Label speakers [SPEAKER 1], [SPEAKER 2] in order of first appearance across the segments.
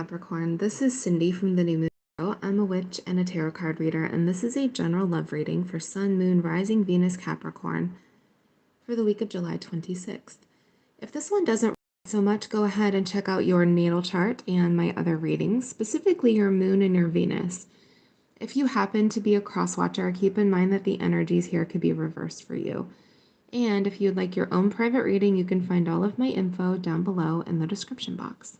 [SPEAKER 1] Capricorn. This is Cindy from the New Moon Tarot. I'm a witch and a tarot card reader, and this is a general love reading for Sun, Moon, Rising, Venus, Capricorn for the week of July 26th. If this one doesn't resonate so much, go ahead and check out your natal chart and my other readings, specifically your Moon and your Venus. If you happen to be a cross watcher, keep in mind that the energies here could be reversed for you. And if you'd like your own private reading, you can find all of my info down below in the description box.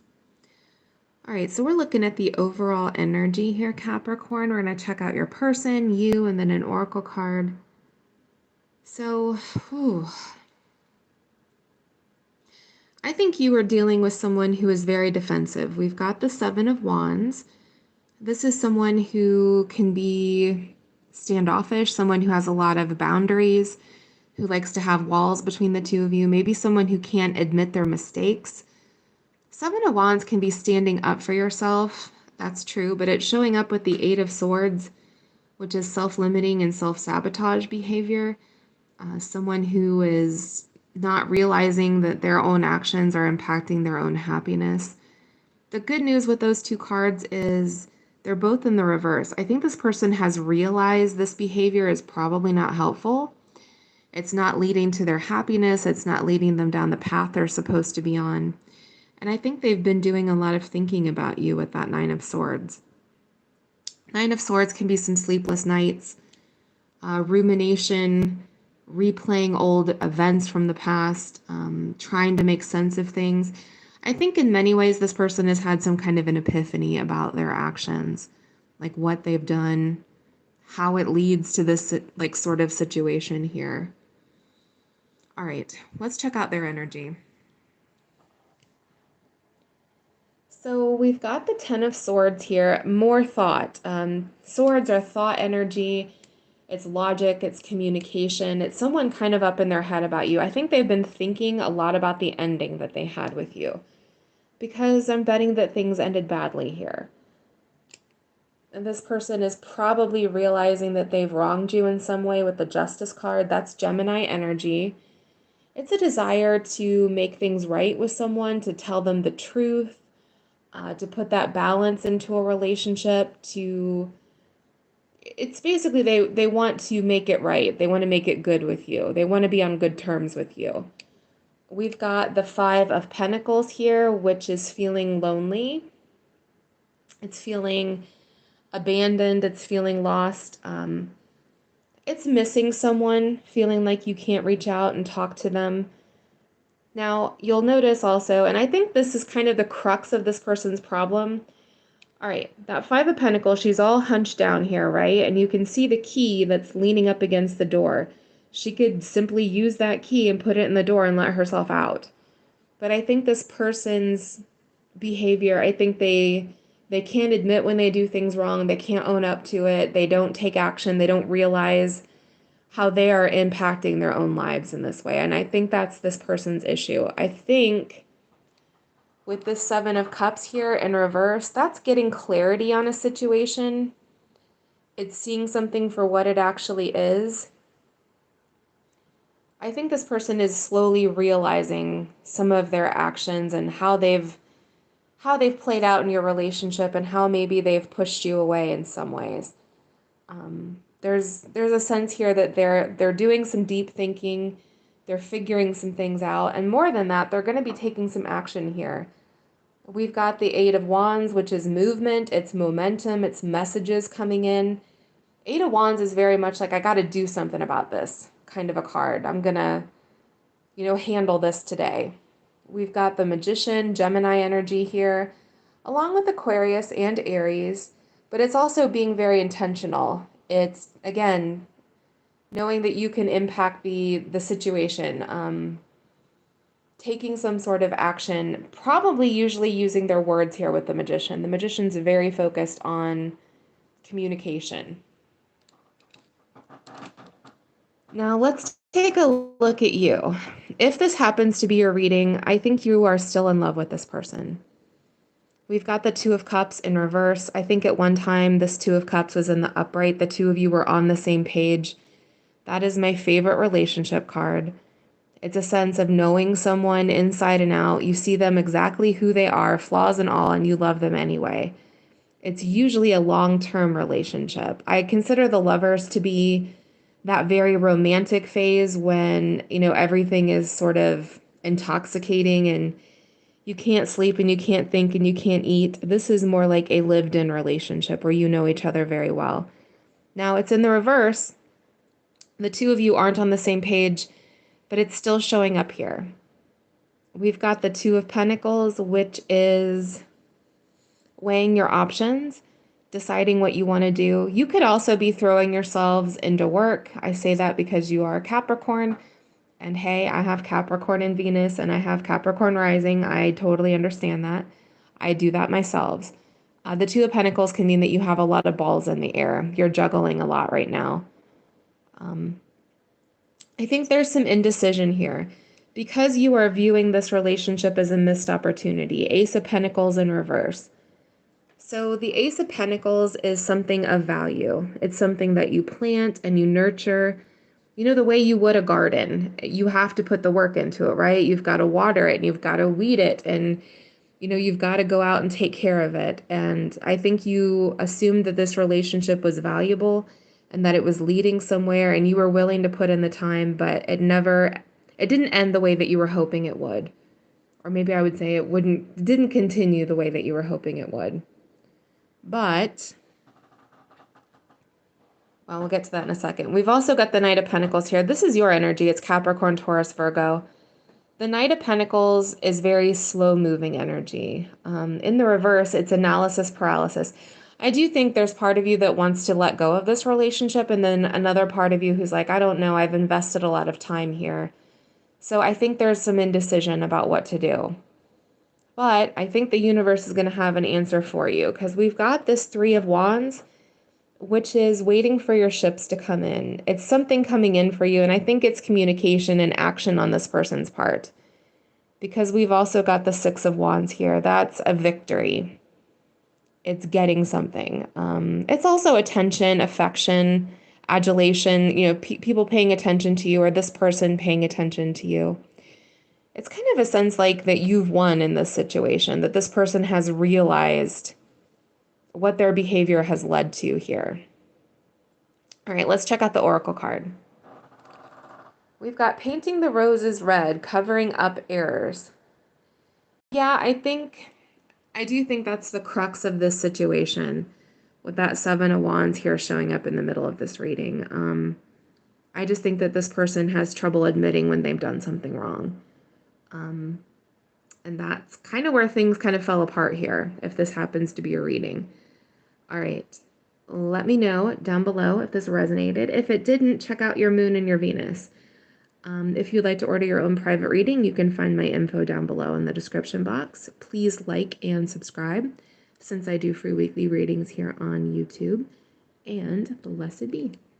[SPEAKER 1] All right, so we're looking at the overall energy here, Capricorn. We're going to check out your person, you, and then an oracle card. So, I think you are dealing with someone who is very defensive. We've got the Seven of Wands. This is someone who can be standoffish, someone who has a lot of boundaries, who likes to have walls between the two of you, maybe someone who can't admit their mistakes. Seven of Wands can be standing up for yourself, that's true, but it's showing up with the Eight of Swords, which is self-limiting and self-sabotage behavior. Someone who is not realizing that their own actions are impacting their own happiness. The good news with those two cards is they're both in the reverse. I think this person has realized this behavior is probably not helpful. It's not leading to their happiness. It's not leading them down the path they're supposed to be on. And I think they've been doing a lot of thinking about you with that Nine of Swords. Nine of Swords can be some sleepless nights, rumination, replaying old events from the past, trying to make sense of things. I think in many ways this person has had some kind of an epiphany about their actions, like what they've done, how it leads to this sort of situation here. All right, let's check out their energy. So we've got the Ten of Swords here, more thought. Swords are thought energy. It's logic, it's communication. It's someone kind of up in their head about you. I think they've been thinking a lot about the ending that they had with you, because I'm betting that things ended badly here. And this person is probably realizing that they've wronged you in some way with the Justice card. That's Gemini energy. It's a desire to make things right with someone, to tell them the truth, to put that balance into a relationship, it's basically they want to make it right. They want to make it good with you. They want to be on good terms with you. We've got the Five of Pentacles here, which is feeling lonely. It's feeling abandoned. It's feeling lost. It's missing someone, feeling like you can't reach out and talk to them. Now, you'll notice also, and I think this is kind of the crux of this person's problem. All right, that Five of Pentacles, she's all hunched down here, right? And you can see the key that's leaning up against the door. She could simply use that key and put it in the door and let herself out. But I think this person's behavior, I think they can't admit when they do things wrong. They can't own up to it. They don't take action. They don't realize how they are impacting their own lives in this way. And I think that's this person's issue. I think with this Seven of Cups here in reverse, that's getting clarity on a situation. It's seeing something for what it actually is. I think this person is slowly realizing some of their actions and how they've played out in your relationship and how maybe they've pushed you away in some ways. There's a sense here that they're doing some deep thinking, they're figuring some things out, and more than that, they're going to be taking some action here. We've got the Eight of Wands, which is movement, it's momentum, it's messages coming in. Eight of Wands is very much like, I got to do something about this kind of a card. I'm going to, handle this today. We've got the Magician, Gemini energy here, along with Aquarius and Aries, but it's also being very intentional. It's, again, knowing that you can impact the situation, taking some sort of action, probably usually using their words here with the Magician. The Magician's very focused on communication. Now let's take a look at you. If this happens to be your reading, I think you are still in love with this person. We've got the Two of Cups in reverse. I think at one time this Two of Cups was in the upright. The two of you were on the same page. That is my favorite relationship card. It's a sense of knowing someone inside and out. You see them exactly who they are, flaws and all, and you love them anyway. It's usually a long-term relationship. I consider the lovers to be that very romantic phase when, everything is sort of intoxicating and you can't sleep and you can't think and you can't eat. This is more like a lived-in relationship where you know each other very well. Now, it's in the reverse. The two of you aren't on the same page, but it's still showing up here. We've got the Two of Pentacles, which is weighing your options, deciding what you want to do. You could also be throwing yourselves into work. I say that because you are a Capricorn. And hey, I have Capricorn in Venus and I have Capricorn rising. I totally understand that. I do that myself. The Two of Pentacles can mean that you have a lot of balls in the air. You're juggling a lot right now. I think there's some indecision here. Because you are viewing this relationship as a missed opportunity, Ace of Pentacles in reverse. So the Ace of Pentacles is something of value. It's something that you plant and you nurture. The way you would a garden, you have to put the work into it, right? You've got to water it and you've got to weed it and, you've got to go out and take care of it. And I think you assumed that this relationship was valuable and that it was leading somewhere and you were willing to put in the time, but it didn't end the way that you were hoping it would. Or maybe I would say didn't continue the way that you were hoping it would. But, well, we'll get to that in a second. We've also got the Knight of Pentacles here. This is your energy. It's Capricorn, Taurus, Virgo. The Knight of Pentacles is very slow-moving energy. In the reverse, it's analysis paralysis. I do think there's part of you that wants to let go of this relationship, and then another part of you who's like, I don't know, I've invested a lot of time here. So I think there's some indecision about what to do. But I think the universe is going to have an answer for you because we've got this Three of Wands, which is waiting for your ships to come in. It's something coming in for you, and I think it's communication and action on this person's part. Because we've also got the Six of Wands here. That's a victory. It's getting something. It's also attention, affection, adulation, people paying attention to you or this person paying attention to you. It's kind of a sense like that you've won in this situation, that this person has realized what their behavior has led to here. All right, let's check out the Oracle card. We've got painting the roses red, covering up errors. Yeah, I do think that's the crux of this situation with that Seven of Wands here showing up in the middle of this reading. I just think that this person has trouble admitting when they've done something wrong. And that's kind of where things kind of fell apart here, if this happens to be your reading. All right, let me know down below if this resonated. If it didn't, check out your moon and your Venus. If you'd like to order your own private reading, you can find my info down below in the description box. Please like and subscribe since I do free weekly readings here on YouTube. And blessed be.